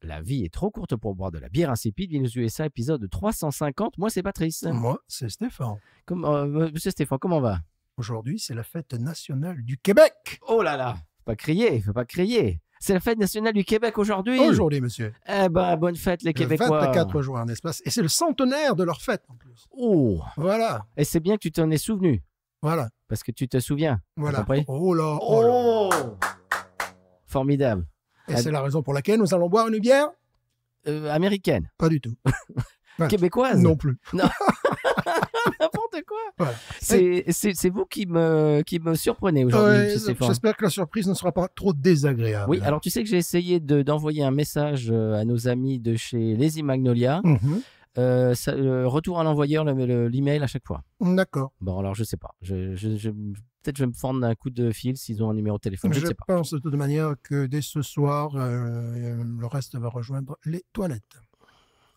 La vie est trop courte pour boire de la bière insipide. Vinous USA, épisode 350. Moi, c'est Patrice. Moi, c'est Stéphane. Monsieur Stéphane, comment on va? Aujourd'hui, c'est la fête nationale du Québec. Oh là là, faut pas crier. C'est la fête nationale du Québec aujourd'hui. Aujourd'hui, monsieur. Eh ben, bonne fête les Québécois. Le 24 juin, n'est-ce pas? Et c'est le centenaire de leur fête, en plus. Oh. Voilà. Et c'est bien que tu t'en aies souvenu. Voilà. Parce que tu te souviens. Voilà. Oh là. Oh là. Formidable. Et c'est la raison pour laquelle nous allons boire une bière américaine. Pas du tout. Voilà. Québécoise? Non plus. Non. N'importe quoi. Voilà. C'est vous qui me surprenez aujourd'hui, monsieur Stéphane. J'espère que la surprise ne sera pas trop désagréable. Oui, alors tu sais que j'ai essayé d'envoyer un message à nos amis de chez Lazy Magnolia. Retour à l'envoyeur, l'email à chaque fois. D'accord. Bon, alors je sais pas. Peut-être je vais me prendre un coup de fil s'ils ont un numéro de téléphone. Je sais pas. pense de toute manière que dès ce soir, le reste va rejoindre les toilettes.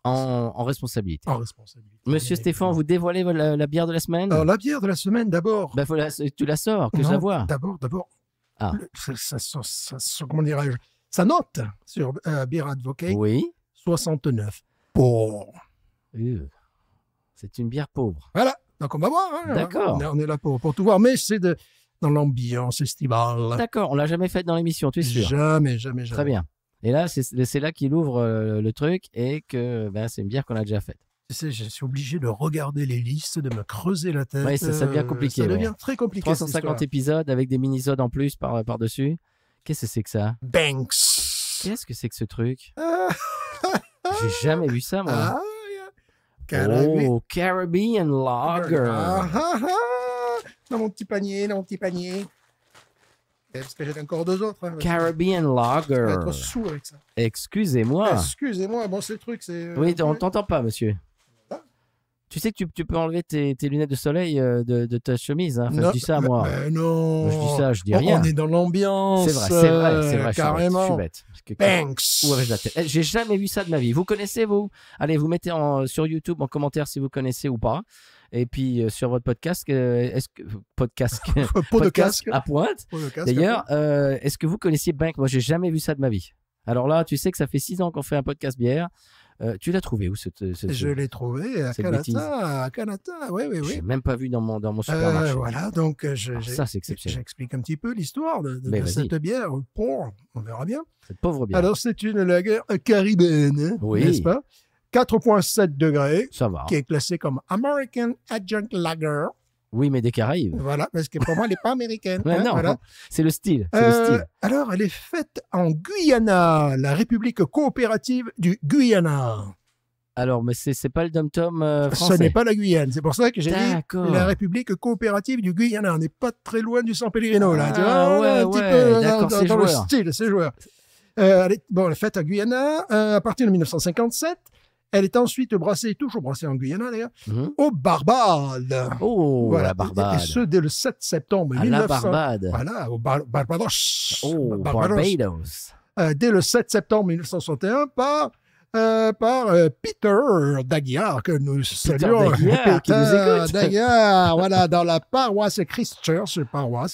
En responsabilité. En responsabilité. Monsieur Stéphane, vous dévoilez la bière de la semaine? Alors, la bière de la semaine, d'abord. Ben, tu la sors, que je la vois. D'abord. Ah. Comment dirais-je? Ça note sur Beer Advocate. Oui. 69. Bon. C'est une bière pauvre. Voilà. Donc, on va voir. Hein. D'accord. On est là pour tout voir. Mais c'est dans l'ambiance estivale. D'accord. On l'a jamais fait dans l'émission, tu es sûr? Jamais. Très bien. Et là, c'est là qu'il ouvre le truc et que c'est une bière qu'on a déjà faite. Tu sais, je suis obligé de regarder les listes, de me creuser la tête. Oui, ça devient compliqué. Ça devient très compliqué. 350 épisodes avec des mini-sodes en plus par-dessus. Qu'est-ce que c'est que ça? Banks. Qu'est-ce que c'est que ce truc? J'ai jamais vu ça, moi. Caribbean Lager. Dans mon petit panier. Parce que j'ai encore deux autres. Hein, Caribbean Lager. Je vais être sous avec ça. Excusez-moi. Bon, c'est le truc, c'est... Oui, on t'entend pas, monsieur. Ah. Tu sais que tu peux enlever tes lunettes de soleil de ta chemise. Hein. Enfin, je dis ça, moi. Non. Moi, je dis ça, je dis rien. On est dans l'ambiance. C'est vrai. Carrément. Je suis bête. Banks. Où avais-je la tête? J'ai jamais vu ça de ma vie. Vous connaissez, vous? Allez, vous mettez sur YouTube en commentaire si vous connaissez ou pas. Et puis sur votre podcast, podcast à pointe. D'ailleurs, est-ce que vous connaissiez Banks? Moi, j'ai jamais vu ça de ma vie. Alors là, tu sais que ça fait 6 ans qu'on fait un podcast bière. Tu l'as trouvé où Je l'ai trouvé à Canada. Oui. Je l'ai même pas vu dans mon supermarché. Voilà, donc ça, c'est exceptionnel. J'explique un petit peu l'histoire de cette bière. On verra bien. Cette pauvre bière. Alors, c'est une lager caribéenne, oui. N'est-ce pas? 4,7 degrés, ça va. Qui est classée comme American Adjunct Lager. Oui, mais des Caraïbes. Voilà, parce que pour moi, elle n'est pas américaine. Ouais, non, voilà. C'est le style. Alors, elle est faite en Guyana, la République coopérative du Guyana. Alors, mais c'est pas le dom-tom français. Ce n'est pas la Guyane. C'est pour ça que j'ai dit la République coopérative du Guyana. On n'est pas très loin du San Pellegrino, là. Tu vois, un petit peu dans le style, ces joueurs. Elle est faite à Guyana à partir de 1957. Elle est ensuite toujours brassée en Guyana, d'ailleurs, aux Barbades. Oh, voilà. La Barbade. Et ce, dès le 7 septembre 1900. La Barbade. Voilà, au Barbados. Oh, Barbados. Dès le 7 septembre 1961, par Peter Daguiar, que nous saluons. Peter Daguiar, voilà, dans la paroisse Christchurch,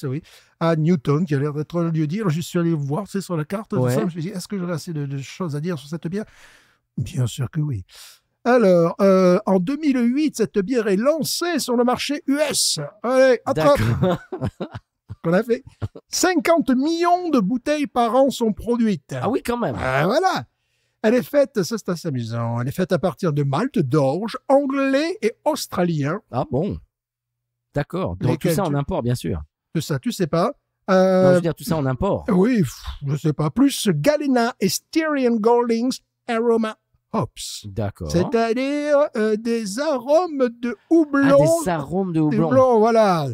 oui, à Newton, qui a l'air d'être le lieu dire. Je suis allé voir, c'est sur la carte. Ouais. Je me suis dit, est-ce que j'aurais assez de choses à dire sur cette bière? Bien sûr que oui. Alors, en 2008, cette bière est lancée sur le marché US. Allez, attrape. Qu'on a fait 50 millions de bouteilles par an sont produites. Ah oui, quand même. Voilà. Elle est faite, ça c'est assez amusant, elle est faite à partir de malt, d'orge, anglais et australien. Ah bon. D'accord. Donc tout ça en import, bien sûr. Tout ça, tu sais pas. Non, je veux dire, tout ça en import. Oui, je sais pas. Plus Galena et Styrian Goldings Aroma Hops. D'accord. C'est-à-dire des arômes de houblon. Ah, des arômes de houblon. Voilà.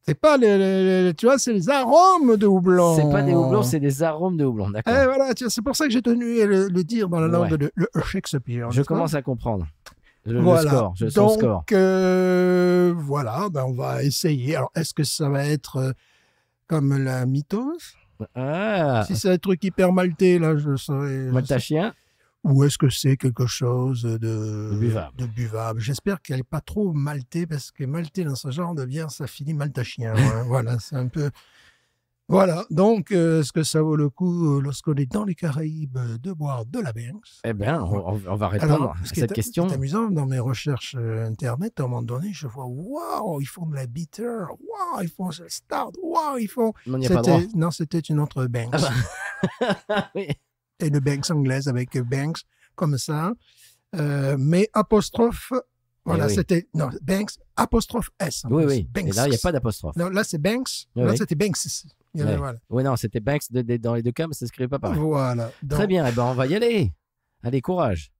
C'est pas tu vois, c'est les arômes de houblon. C'est pas des houblons, c'est des arômes de houblon, d'accord. Voilà, c'est pour ça que j'ai tenu à le dire dans la langue de Shakespeare. Je commence à comprendre. Voilà. Le score. Donc, voilà, on va essayer. Alors, est-ce que ça va être comme la mythos? Si c'est un truc hyper maltais, là, je saurais. Maltachien. Ou est-ce que c'est quelque chose de buvable? J'espère qu'elle n'est pas trop maltais, parce que maltais dans ce genre de bière, ça finit maltachien. Voilà, c'est un peu... Voilà, donc est-ce que ça vaut le coup, lorsqu'on est dans les Caraïbes, de boire de la Banks? Eh bien, on va répondre à cette question. C'est amusant, dans mes recherches Internet, à un moment donné, je vois, waouh, ils font de la bitter, waouh, ils font le stout, waouh, ils font... Non, il n'y a pas droit. Non, c'était une autre Banks. Oui. Et une Banks anglaise avec Banks, comme ça. Mais apostrophe... Voilà, oui. C'était... Non, Banks, apostrophe S. Oui, oui. Banks. Et là, il n'y a pas d'apostrophe. Non, là, c'est Banks. Oui, là, oui. c'était Banks. Voilà. Oui, non, c'était Banks dans les deux cas, mais ça ne s'écrivait pas pareil. Voilà. Donc, très bien, eh ben, on va y aller. Allez, courage.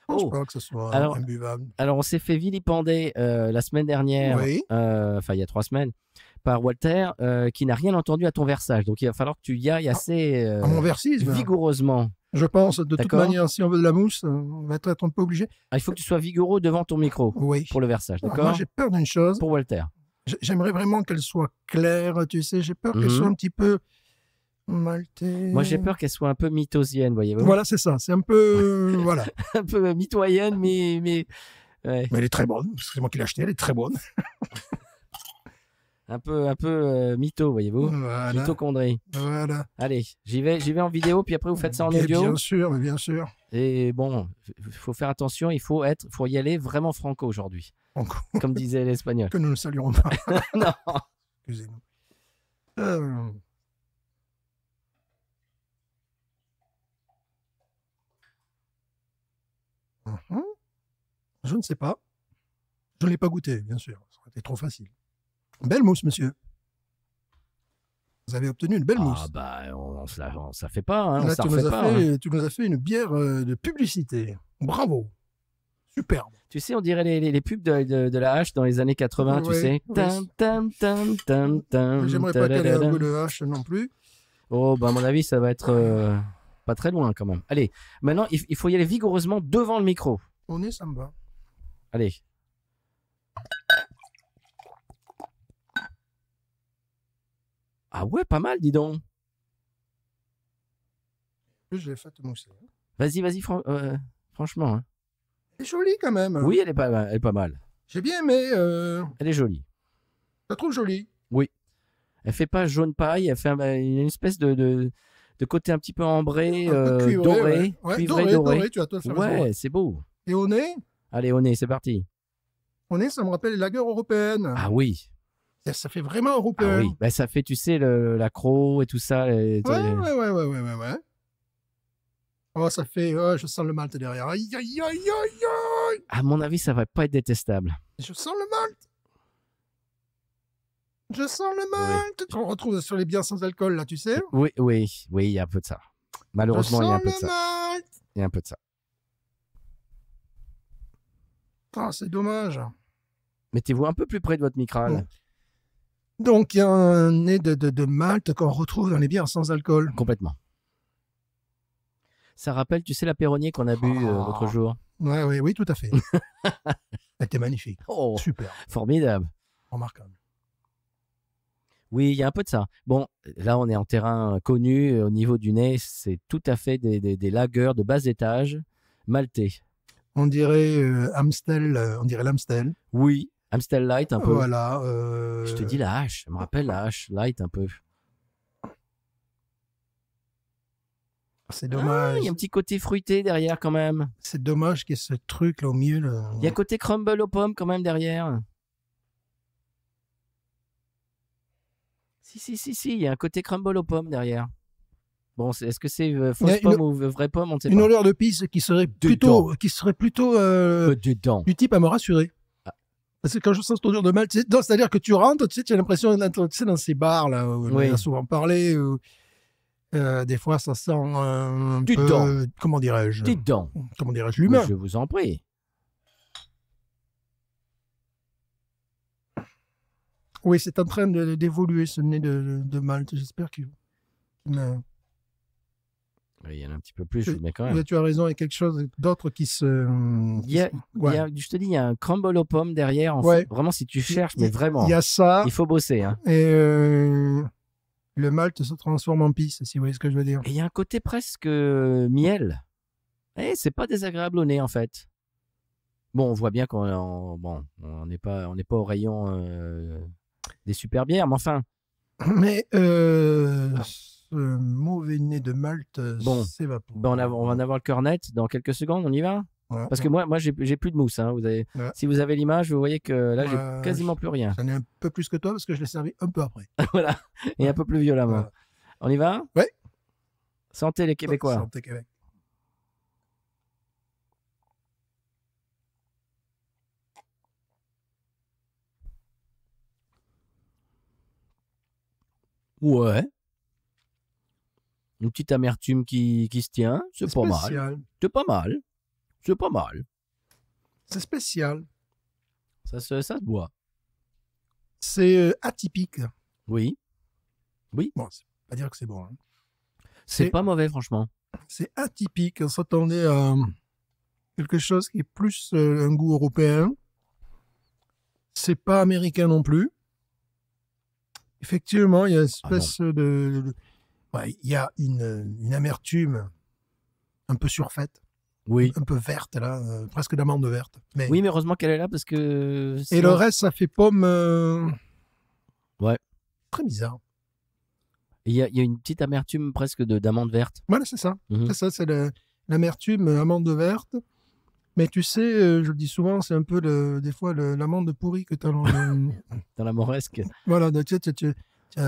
Je pense pas que ce soit imbuvable. Alors, on s'est fait vilipender la semaine dernière, enfin, il y a 3 semaines, par Walter, qui n'a rien entendu à ton versage. Donc, il va falloir que tu y ailles assez à mon versisme, vigoureusement. Je pense, de toute manière, si on veut de la mousse, on va être un peu obligé. Ah, il faut que tu sois vigoureux devant ton micro pour le versage, d'accord? Moi, j'ai peur d'une chose. Pour Walter. J'aimerais vraiment qu'elle soit claire, tu sais. J'ai peur qu'elle soit un petit peu maltais. Moi, j'ai peur qu'elle soit un peu mythosienne, voyez-vous. Voilà, c'est ça. C'est un peu... voilà. Un peu mitoyenne, mais... Ouais. Mais elle est très bonne. C'est moi qui l'ai achetée, elle est très bonne. un peu mytho, voyez-vous. Voilà. Mitochondrie. Voilà. Allez, j'y vais en vidéo, puis après vous faites ça en audio. Bien sûr, mais bien sûr. Et bon, il faut faire attention, il faut y aller vraiment franco aujourd'hui. Franco. Comme disait l'Espagnol. Que nous ne saluerons pas. Non. Excusez-nous. Je ne sais pas. Je ne l'ai pas goûté, bien sûr. Ça aurait été trop facile. Belle mousse, monsieur. Vous avez obtenu une belle mousse. Ah bah, ça fait pas. Hein, là, tu nous as fait une bière de publicité. Bravo. Superbe. Tu sais, on dirait les pubs de la hache dans les années 80, tu sais. J'aimerais pas qu'elle ait un goût de hache non plus. Oh, bah à mon avis, ça va être pas très loin quand même. Allez, maintenant, il faut y aller vigoureusement devant le micro. On est, ça me va. Allez. Ah ouais, pas mal, dis donc. J'ai fait mousser. Vas-y, franchement. Hein. Elle est jolie quand même. Oui, elle est pas mal. J'ai bien aimé. Elle est jolie. Je la trouve jolie. Oui. Elle fait pas jaune paille, elle fait une espèce de côté un petit peu ambré, doré. Doré, tu as tout fait. Ouais, c'est beau. Et au nez? Allez, au nez, c'est parti. Au nez, ça me rappelle les lagers européennes. Ah oui. Ça fait vraiment européen. Ah oui, bah, ça fait, tu sais, l'accro et tout ça. Ouais. Oh, ça fait... Oh, je sens le malt derrière. Aïe, aïe, aïe, aïe, aïe. À mon avis, ça va pas être détestable. Je sens le malt. Je sens le malt. Qu'on retrouve sur les bières sans alcool, là, tu sais. Oui, il y a un peu de ça. Malheureusement, il y a un peu de ça. Malt. Il y a un peu de ça. Ah, c'est dommage. Mettez-vous un peu plus près de votre micral. Donc, il y a un nez de malt qu'on retrouve dans les bières sans alcool. Complètement. Ça rappelle, tu sais, l'apéronnier qu'on a bu l'autre jour. Oui, tout à fait. Elle était magnifique. Oh, super. Formidable. Remarquable. Oui, il y a un peu de ça. Bon, là, on est en terrain connu. Au niveau du nez, c'est tout à fait des lagers de bas étage maltais. On dirait Amstel, on dirait l'Amstel. Oui, Amstel Light un peu. Voilà. Je te dis la hache, ça me rappelle la hache Light un peu. C'est dommage. Il y a un petit côté fruité derrière quand même. C'est dommage qu'il y ait ce truc là au milieu. Là. Il y a côté crumble aux pommes quand même derrière. Si, il y a un côté crumble aux pommes derrière. Bon, est-ce que c'est fausse pomme ou vraie pomme? On ne sait pas. Une odeur de pisse qui serait plutôt du type à me rassurer. Ah. Parce que quand je sens cette odeur de malt, c'est-à-dire que tu rentres, tu as l'impression d'être dans ces bars là où on a souvent parlé. Des fois, ça sent un peu, comment dirais-je, l'humain. Je vous en prie. Oui, c'est en train d'évoluer ce nez de malt. J'espère qu'il... Il y en a un petit peu plus, mais quand même. Tu as raison, il y a quelque chose d'autre qui se... je te dis, il y a un crumble aux pommes derrière. Vraiment, si tu cherches, mais vraiment, il y a ça. Il faut bosser. Hein. Et le malt se transforme en pisse, si vous voyez ce que je veux dire. Et il y a un côté presque miel. C'est pas désagréable au nez, en fait. Bon, on voit bien qu'on n'est pas au rayon des super bières, mais enfin... Mais ce mauvais nez de Malte s'évapore. On va en avoir le cœur net dans quelques secondes, on y va? Parce que moi j'ai plus de mousse. Hein. Si vous avez l'image, vous voyez que là, j'ai quasiment plus rien. J'en ai un peu plus que toi parce que je l'ai servi un peu après. Voilà, et un peu plus violemment. Voilà. On y va? Oui. Santé les Québécois. Santé Québec. Ouais. Une petite amertume qui se tient, c'est pas mal. C'est pas mal. C'est pas mal. C'est spécial. Ça se boit. C'est atypique. Oui. Oui. Bon, c'est pas dire que c'est bon. Hein. C'est pas mauvais, franchement. C'est atypique. On s'attendait à quelque chose qui est plus un goût européen. C'est pas américain non plus. Effectivement, il y a une espèce il y a une amertume un peu surfaite. Oui. Un peu verte, là, presque d'amande verte. Mais... Oui, mais heureusement qu'elle est là parce que... Sinon... Et le reste, ça fait pomme... Ouais. Très bizarre. Il y a une petite amertume presque d'amande verte. Voilà, c'est ça. C'est ça, c'est l'amertume amande verte. Mais tu sais, je le dis souvent, c'est un peu des fois l'amande pourrie que tu as dans la moresque. Voilà,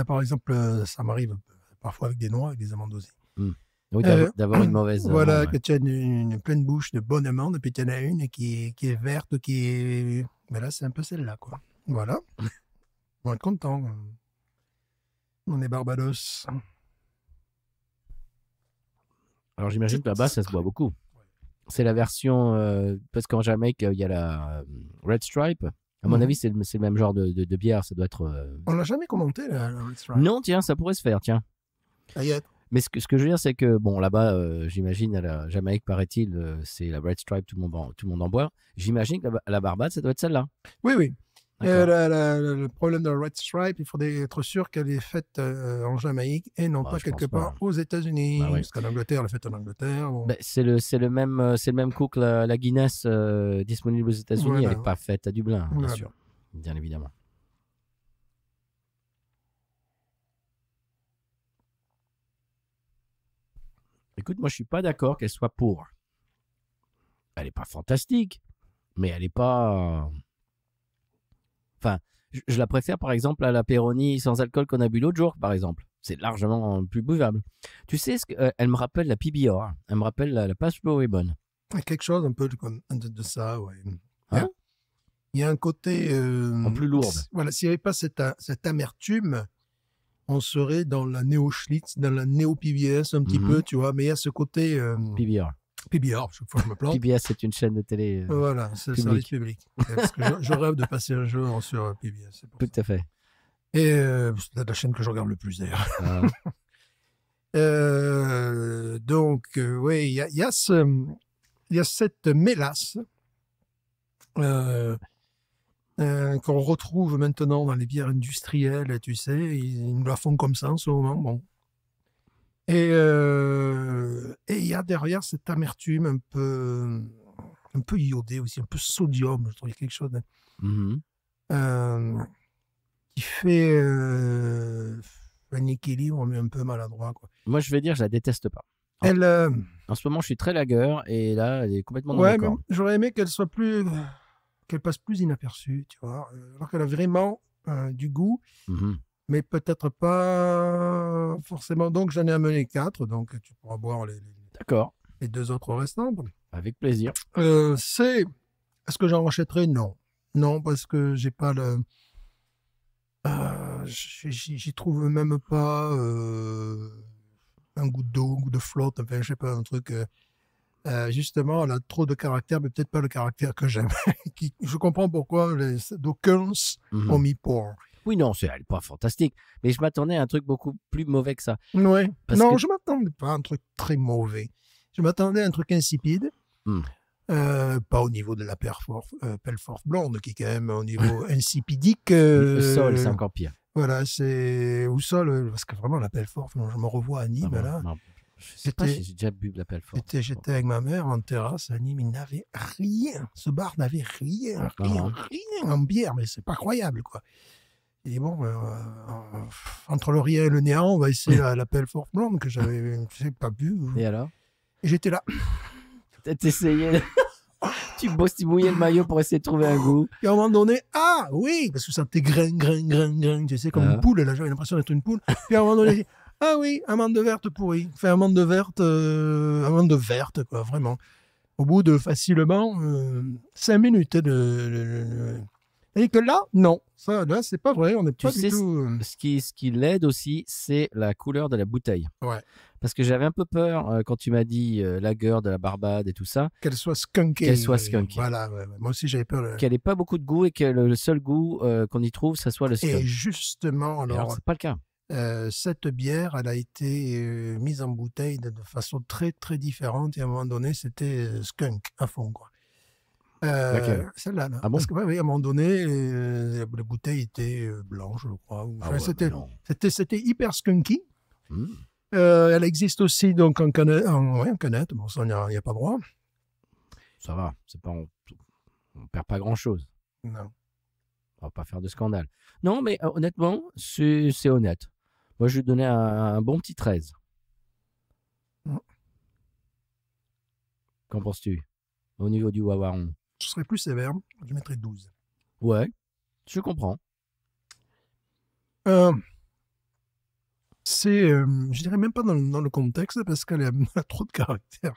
par exemple, ça m'arrive parfois avec des noix, avec des amandes aussi. Oui, d'avoir une mauvaise... Voilà, que tu as une pleine bouche de bonnes amandes, et puis tu en as une qui est verte, mais là, c'est un peu celle-là, quoi. Voilà. On va être content. On est Barbados. Alors, j'imagine que là-bas, ça se boit beaucoup. C'est la version... parce qu'en Jamaïque, il y a la Red Stripe. À mon avis, c'est le même genre de bière. Ça doit être... On l'a jamais commenté, la Red Stripe. Non, tiens, ça pourrait se faire, tiens. Mais ce que je veux dire, c'est que, bon, là-bas, j'imagine, à la Jamaïque, paraît-il, c'est la Red Stripe, tout le monde en boit. J'imagine qu'à la Barbade, ça doit être celle-là. Oui, oui. Le problème de la Red Stripe, il faudrait être sûr qu'elle est faite en Jamaïque et non pas quelque part aux États-Unis. Bah, ouais. Parce qu'en Angleterre, elle est faite en Angleterre. Bon. C'est le même coup que la Guinness disponible aux États-Unis. Voilà. Elle n'est pas faite à Dublin, bien sûr. Bien évidemment. Écoute, moi, je suis pas d'accord qu'elle soit pour. Elle n'est pas fantastique, mais elle n'est pas... Enfin, je la préfère, par exemple, à la Peroni sans alcool qu'on a bu l'autre jour, par exemple. C'est largement plus buvable. Tu sais, elle me rappelle la PBR. Elle me rappelle la Passborough est bonne. Quelque chose un peu de ça, oui. Hein? Il y a un côté... en plus lourde. Voilà, s'il n'y avait pas cette amertume... On serait dans la néo-Schlitz, dans la néo-PBS un petit peu, tu vois. Mais il y a ce côté... PBR. PBR, chaque fois je me plante. PBS, c'est une chaîne de télé voilà, c'est le service public. Parce que je rêve de passer un jour sur PBS. Tout à fait. Et c'est la chaîne que je regarde le plus, d'ailleurs. Donc, oui, il y a cette mélasse qu'on retrouve maintenant dans les bières industrielles, tu sais, ils nous la font comme ça en ce moment, bon. Et il y a derrière cette amertume un peu iodée aussi, un peu sodium, je trouve, il y a quelque chose qui fait un équilibre, mais un peu maladroit, quoi. Moi, je vais dire, je la déteste pas. En ce moment, je suis très lagueur, et là, elle est complètement dans le corps. J'aurais aimé qu'elle passe plus inaperçue, tu vois, alors qu'elle a vraiment du goût, mais peut-être pas forcément. Donc, j'en ai amené 4, donc tu pourras boire les 2 autres restantes. Avec plaisir. Est-ce que j'en rachèterai? Non. Non, parce que j'ai pas j'y trouve même pas un goût d'eau, un goût de flotte, enfin, je sais pas, un truc... justement, elle a trop de caractère, mais peut-être pas le caractère que j'aime. Je comprends pourquoi d'aucuns ont mis pour. Oui, non, elle n'est pas fantastique. Mais je m'attendais à un truc beaucoup plus mauvais que ça. Oui. Non, je m'attendais pas à un truc très mauvais. Je m'attendais à un truc insipide. Pas au niveau de la Pelfort blonde, qui est quand même au niveau insipidique. Le sol, c'est encore pire. Voilà, c'est... Ou sol, parce que vraiment, la Pelfort, je me revois à Nîmes, là. Non. Je sais pas si j'ai déjà bu de la Pelfort. J'étais avec ma mère en terrasse à Nîmes, il n'avait rien. Ce bar n'avait rien en bière, mais c'est pas croyable, quoi. J'ai dit, bon, entre le rien et le néant, on va essayer la Pale Force Blonde que j'avais pas bu. Et alors? Et j'étais là. T'essayais. Tu mouillais le maillot pour essayer de trouver un goût. Et à un moment donné, ah oui, parce que ça sentait grain, tu sais, comme une poule. Là, j'avais l'impression d'être une poule. Puis à un moment donné, ah oui, amande verte pourrie. Enfin, amande verte, quoi, vraiment. Au bout de facilement 5 minutes Et que là, non. Ça, là, c'est pas vrai. On n'est pas du tout. Ce qui l'aide aussi, c'est la couleur de la bouteille. Ouais. Parce que j'avais un peu peur quand tu m'as dit lager de la Barbade et tout ça. Qu'elle soit skunky. Voilà, ouais. Moi aussi, j'avais peur. Qu'elle n'ait pas beaucoup de goût et que le seul goût qu'on y trouve, ça soit le skunk. Et justement, alors c'est pas le cas. Cette bière, elle a été mise en bouteille de façon très, très différente. Et à un moment donné, c'était skunk à fond, quoi. Celle-là, là. Ah bon? Parce que, oui, à un moment donné, la bouteille était blanche, je crois. C'était hyper skunky. Elle existe aussi donc en canette. Bon, ça, il n'y a pas droit. Ça va. On perd pas grand-chose. Non. On va pas faire de scandale. Non, mais honnêtement, c'est honnête. Moi, je lui donnais un bon petit 13. Qu'en penses-tu? Au niveau du Wawaron? Je serais plus sévère. Je mettrais 12. Ouais, je comprends. Je dirais même pas dans le contexte parce qu'elle a trop de caractère.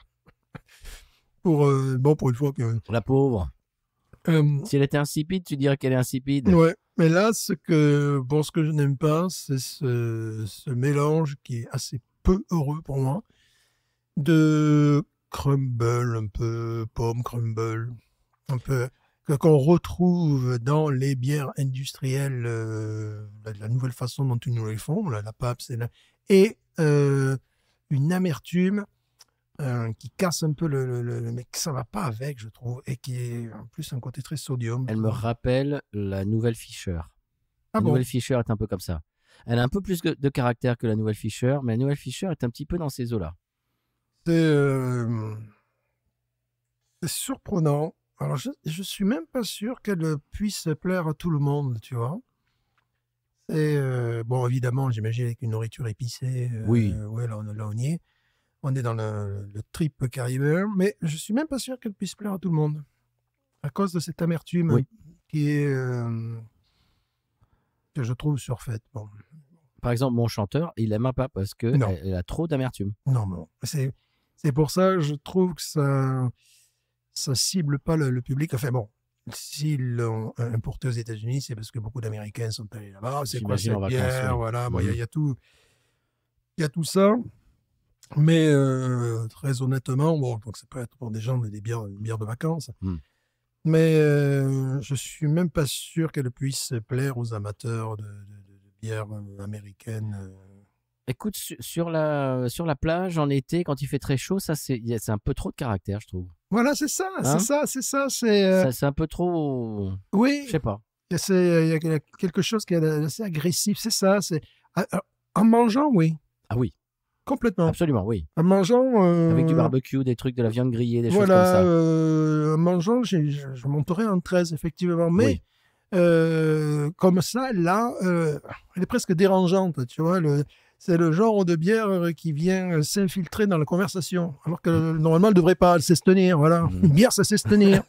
Pour une fois que... La pauvre. Si elle était insipide, tu dirais qu'elle est insipide. Ouais, mais là, ce que je n'aime pas, c'est ce mélange qui est assez peu heureux pour moi de crumble, un peu pomme crumble, un peu qu'on retrouve dans les bières industrielles, la nouvelle façon dont ils nous les font, la Pabst, et une amertume qui casse un peu mais que ça va pas avec, je trouve, et qui est en plus un côté très sodium. Elle me rappelle la nouvelle Fischer. La nouvelle Fischer est un peu comme ça. Elle a un peu plus de caractère que la nouvelle Fischer, mais la nouvelle Fischer est un petit peu dans ces eaux-là. C'est surprenant. Alors, je suis même pas sûr qu'elle puisse plaire à tout le monde, tu vois. Bon, évidemment, j'imagine avec une nourriture épicée. Oui. Ouais, là, on y est. On est dans le trip caribéen, mais je suis même pas sûr qu'elle puisse plaire à tout le monde. À cause de cette amertume qui est... que je trouve surfaite. Bon. Par exemple, mon chanteur, il aime pas parce qu'elle a trop d'amertume. Non. C'est pour ça que je trouve que ça cible pas le public. Enfin bon, s'ils l'ont importé aux États-Unis, c'est parce que beaucoup d'Américains sont allés là-bas. C'est quoi cette bière? Voilà, il y a tout. Il y a tout ça. Mais très honnêtement, bon, donc ça peut être pour des gens une bière de vacances. Mais je suis même pas sûr qu'elle puisse plaire aux amateurs de bière américaine. Écoute, sur la plage en été, quand il fait très chaud, ça c'est un peu trop de caractère, je trouve. Voilà, c'est ça. C'est un peu trop. Oui. Je sais pas. Il y a quelque chose qui est assez agressif. C'est ça. En mangeant, oui. Ah oui. Complètement. Absolument, oui. En mangeant... Avec du barbecue, des trucs, de la viande grillée, des choses comme ça. En mangeant, je monterais en 13, effectivement. Mais comme ça, là, elle est presque dérangeante, tu vois. C'est le genre de bière qui vient s'infiltrer dans la conversation. Alors que normalement, elle ne devrait pas s'estenir. Voilà. Une bière, ça s'estenir.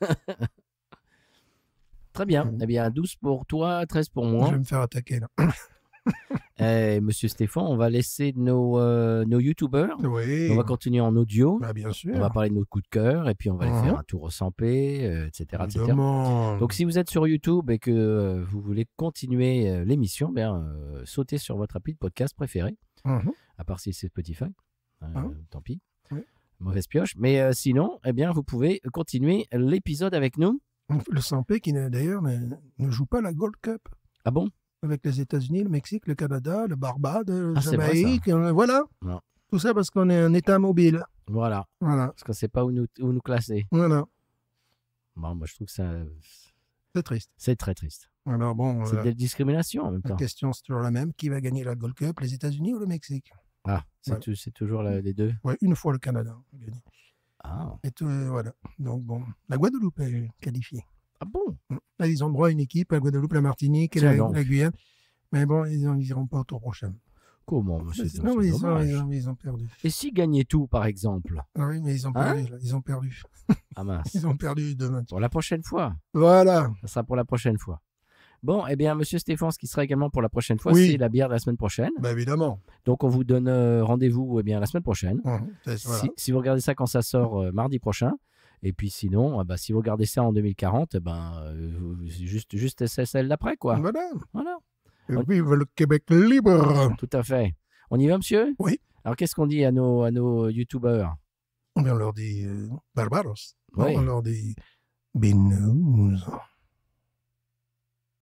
Très bien. Eh bien, 12 pour toi, 13 pour moi. Je vais me faire attaquer, là. Monsieur Stéphane, on va laisser nos youtubeurs. Oui. On va continuer en audio. Bah, bien sûr. On va parler de nos coups de cœur et puis on va aller faire un tour au Sampé, etc., etc. Donc, si vous êtes sur YouTube et que vous voulez continuer l'émission, sautez sur votre appli de podcast préféré. À part si c'est Spotify. Tant pis. Oui. Mauvaise pioche. Mais sinon, vous pouvez continuer l'épisode avec nous. Le Sampé qui, d'ailleurs, ne joue pas la Gold Cup. Ah bon? Avec les États-Unis, le Mexique, le Canada, le Barbade, le Jamaïque, voilà. Non. Tout ça parce qu'on est un État mobile. Voilà. Parce qu'on ne sait pas où nous classer. Voilà. Bon, moi, je trouve que ça... C'est triste. C'est très triste. Alors, bon, c'est de la discrimination en même temps. La question, c'est toujours la même. Qui va gagner la Gold Cup, les États-Unis ou le Mexique? Ah, c'est toujours les deux? Oui, une fois le Canada a gagné. Ah. Et voilà. Donc, bon, la Guadeloupe est qualifiée. Ah bon? Là, ils ont droit à une équipe, la Guadeloupe, la Martinique et la Guyane. Mais bon, ils n'iront pas au tour prochain. Comment, monsieur? Non, mais ils ont perdu. Et s'ils gagnaient tout, par exemple? Ah oui, mais ils ont perdu. Là. Ils ont perdu. Ah mince. Ils ont perdu demain. Pour la prochaine fois. Voilà. Ça sera pour la prochaine fois. Bon, eh bien, monsieur Stéphane, ce qui sera également pour la prochaine fois, c'est la bière de la semaine prochaine. Ben évidemment. Donc, on vous donne rendez-vous la semaine prochaine. Voilà. Si vous regardez ça quand ça sort mardi prochain. Et puis sinon, si vous regardez ça en 2040, juste celle d'après, quoi. Voilà. Et vive le Québec libre. Tout à fait. On y va, monsieur? Oui. Alors, qu'est-ce qu'on dit à nos youtubeurs? On leur dit Barbaros. Oui. On leur dit Binous.